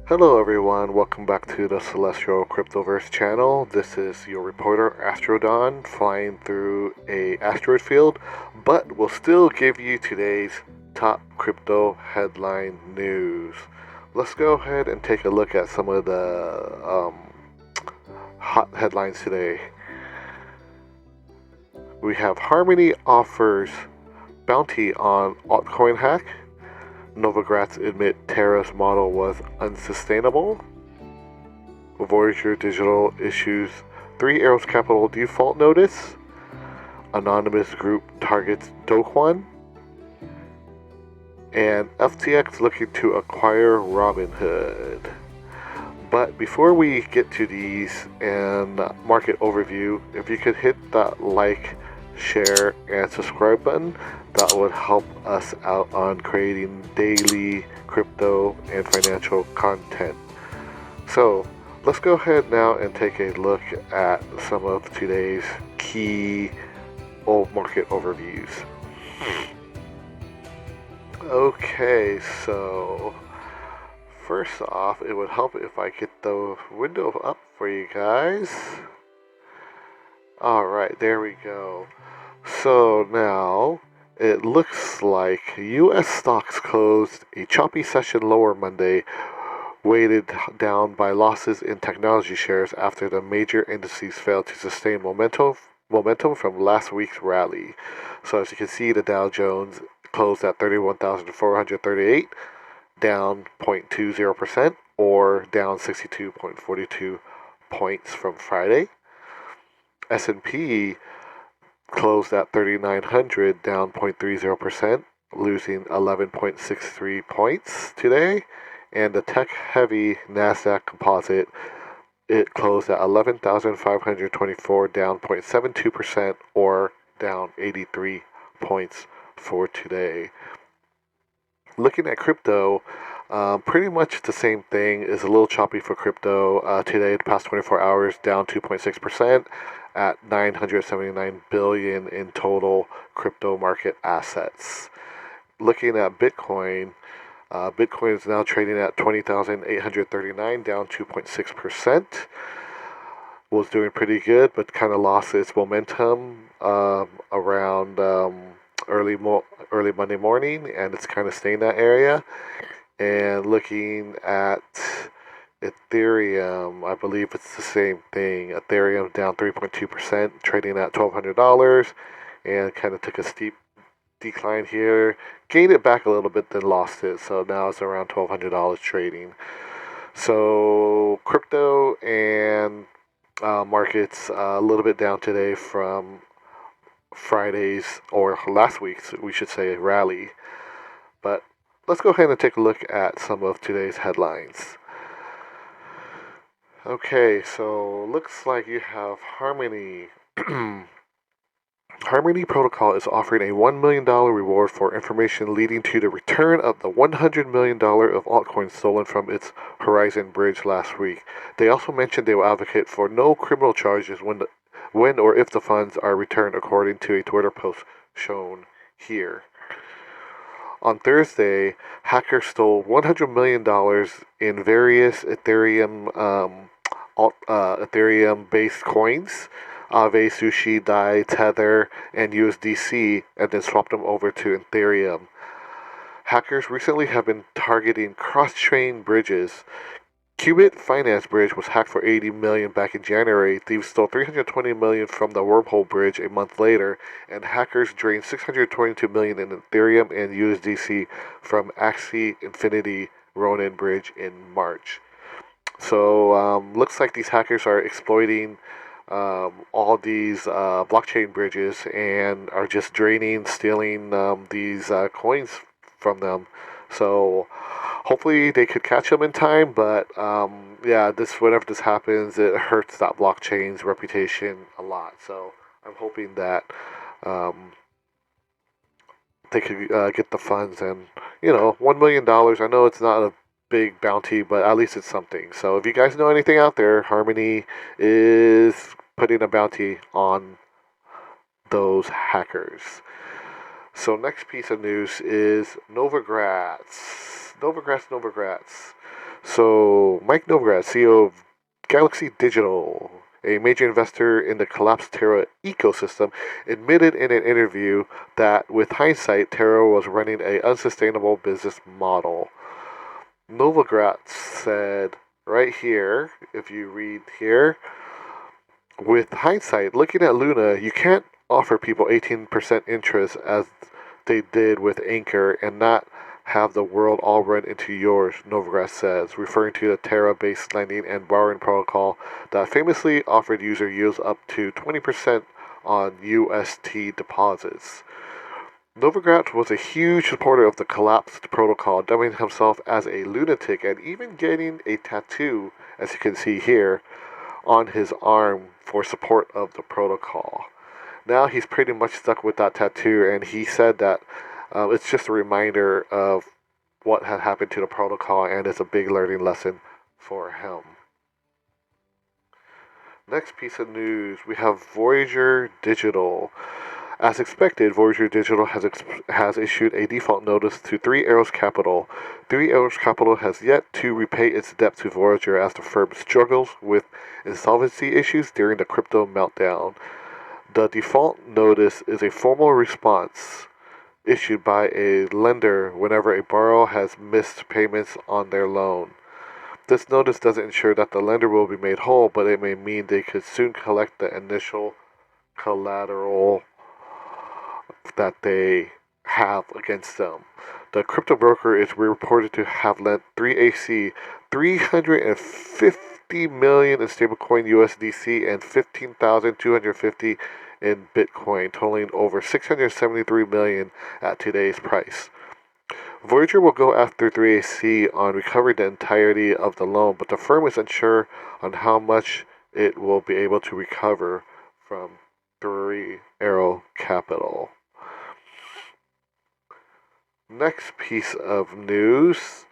Hello everyone, welcome back to the Celestial Cryptoverse channel. This is your reporter Astrodon flying through a asteroid field, but we'll still give you today's top crypto headline news. Let's go ahead and take a look at some of the hot headlines today. We have Harmony offers bounty on altcoin hack. Novograts admit Terra's model was unsustainable. Voyager Digital issues Three Arrows Capital default notice. Anonymous group targets Kwon. And FTX looking to acquire Robinhood. But before we get to these and market overview, if you could hit that like, share, and subscribe button, that would help us out on creating daily crypto and financial content. So let's go ahead now and take a look at some of today's key market overviews. Okay, so first off, it would help if I get the window up for you guys. Alright, there we go. So now, it looks like U.S. stocks closed a choppy session lower Monday, weighted down by losses in technology shares after the major indices failed to sustain momentum from last week's rally. So as you can see, the Dow Jones closed at 31,438, down 0.20%, or down 62.42 points from Friday. S&P closed at 3,900, down 0.30%, losing 11.63 points today. And the tech-heavy Nasdaq Composite, it closed at 11,524, down 0.72%, or down 83 points for today. Looking at crypto, pretty much the same thing. Is a little choppy for crypto today. The past 24 hours, down 2.6% at 979 billion in total crypto market assets. Looking at Bitcoin, Bitcoin is now trading at 20,839, down 2.6%. Was doing pretty good, but kind of lost its momentum around early Monday morning, and it's kind of staying in that area. And looking at Ethereum, I believe it's the same thing. Ethereum down 3.2%, trading at $1,200, and kind of took a steep decline here. Gained it back a little bit, then lost it. So now it's around $1,200 trading. So crypto and markets a little bit down today from Friday's, or last week's, we should say, rally. But let's go ahead and take a look at some of today's headlines. Okay, so looks like you have Harmony. Harmony Protocol is offering a $1 million reward for information leading to the return of the $100 million of altcoins stolen from its Horizon bridge last week. They also mentioned they will advocate for no criminal charges when or if the funds are returned, according to a Twitter post shown here. On Thursday, hackers stole $100 million in various Ethereum-based coins, Aave, Sushi, Dai, Tether, and USDC, and then swapped them over to Ethereum. Hackers recently have been targeting cross-chain bridges. Qubit Finance Bridge was hacked for $80 million back in January. Thieves stole $320 million from the Wormhole Bridge a month later, and hackers drained $622 million in Ethereum and USDC from Axie Infinity Ronin Bridge in March. So looks like these hackers are exploiting all these blockchain bridges and are just draining, stealing these coins from them. So hopefully they could catch them in time, but yeah, whenever this happens, it hurts that blockchain's reputation a lot. So I'm hoping that they could get the funds, and $1 million. I know it's not a big bounty, but at least it's something. So if you guys know anything out there, Harmony is putting a bounty on those hackers. So next piece of news is Novograts. Novograts. So, Mike Novograt, CEO of Galaxy Digital, a major investor in the collapsed Terra ecosystem, admitted in an interview that, with hindsight, Terra was running an unsustainable business model. Novograts said right here, if you read here, with hindsight, looking at Luna, you can't offer people 18% interest as they did with Anchor and not have the world all run into yours, Novograt says, referring to the Terra-based lending and borrowing protocol that famously offered user yields up to 20% on UST deposits. Novograt was a huge supporter of the collapsed protocol, dubbing himself as a lunatic and even getting a tattoo, as you can see here, on his arm for support of the protocol. Now he's pretty much stuck with that tattoo, and he said that it's just a reminder of what had happened to the protocol, and it's a big learning lesson for him. Next piece of news, we have Voyager Digital. As expected, Voyager Digital has issued a default notice to Three Arrows Capital. Three Arrows Capital has yet to repay its debt to Voyager as the firm struggles with insolvency issues during the crypto meltdown. The default notice is a formal response issued by a lender whenever a borrower has missed payments on their loan. This notice doesn't ensure that the lender will be made whole, but it may mean they could soon collect the initial collateral that they have against them. The crypto broker is reported to have lent 3AC $350 million in stablecoin USDC and 15,250 in Bitcoin, totaling over $673 million at today's price. Voyager will go after 3AC on recovering the entirety of the loan, but the firm is unsure on how much it will be able to recover from Three Arrow Capital. Next piece of news,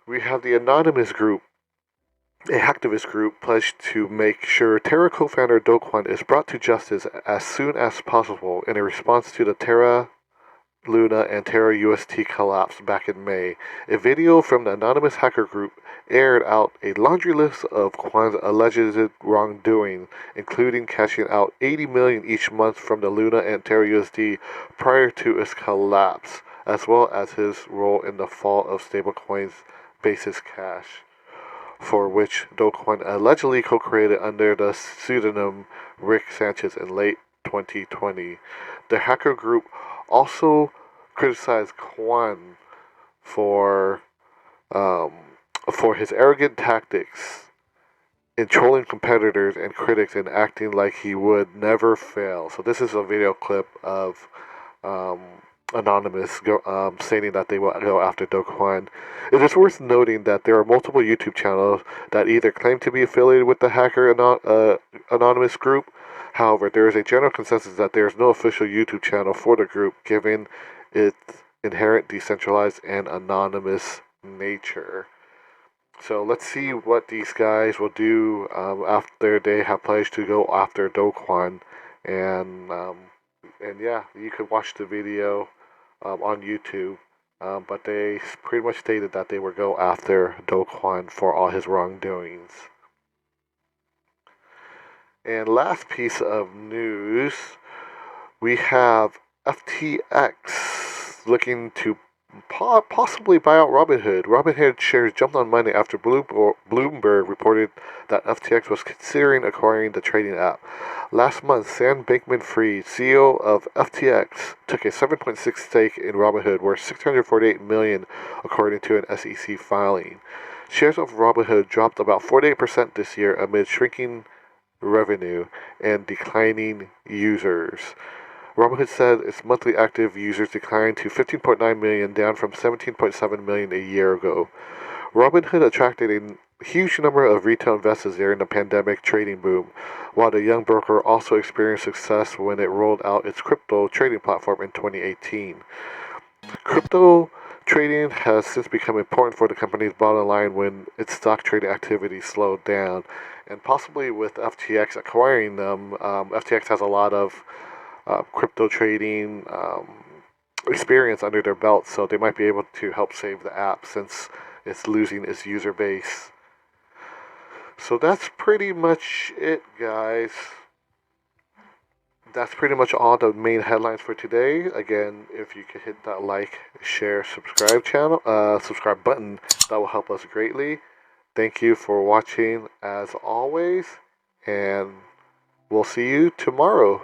we have the Anonymous Group, a hacktivist group, pledged to make sure Terra co-founder Do Kwon is brought to justice as soon as possible in a response to the Terra Luna and Terra UST collapse back in May. A video from the anonymous hacker group aired out a laundry list of Kwon's alleged wrongdoing, including cashing out $80 million each month from the Luna and Terra USD prior to its collapse, as well as his role in the fall of stablecoins Basis Cash, for which Do Kwon allegedly co-created under the pseudonym Rick Sanchez in late 2020. The hacker group also criticized Kwon for his arrogant tactics in trolling competitors and critics and acting like he would never fail. So this is a video clip of Anonymous stating that they will go after Do Kwon. It is worth noting that there are multiple YouTube channels that either claim to be affiliated with the hacker Anonymous group. However, there is a general consensus that there is no official YouTube channel for the group, given its inherent decentralized and anonymous nature. So let's see what these guys will do after they have pledged to go after Do Kwon, and yeah, you can watch the video on YouTube. But they pretty much stated that they would go after Do Kwon for all his wrongdoings. And last piece of news, we have FTX looking to possibly buy out Robinhood. Robinhood shares jumped on Monday after Bloomberg reported that FTX was considering acquiring the trading app. Last month, Sam Bankman-Fried, CEO of FTX, took a 7.6% stake in Robinhood, worth $648 million, according to an SEC filing. Shares of Robinhood dropped about 48% this year amid shrinking revenue and declining users. Robinhood said its monthly active users declined to 15.9 million, down from 17.7 million a year ago. Robinhood attracted a huge number of retail investors during the pandemic trading boom, while the young broker also experienced success when it rolled out its crypto trading platform in 2018. Crypto trading has since become important for the company's bottom line when its stock trading activity slowed down. And possibly with FTX acquiring them, FTX has a lot of crypto trading experience under their belt, so they might be able to help save the app since it's losing its user base. So that's pretty much it, guys. That's pretty much all the main headlines for today. Again, if you could hit that like, share, subscribe button, that will help us greatly. Thank you for watching as always, and we'll see you tomorrow.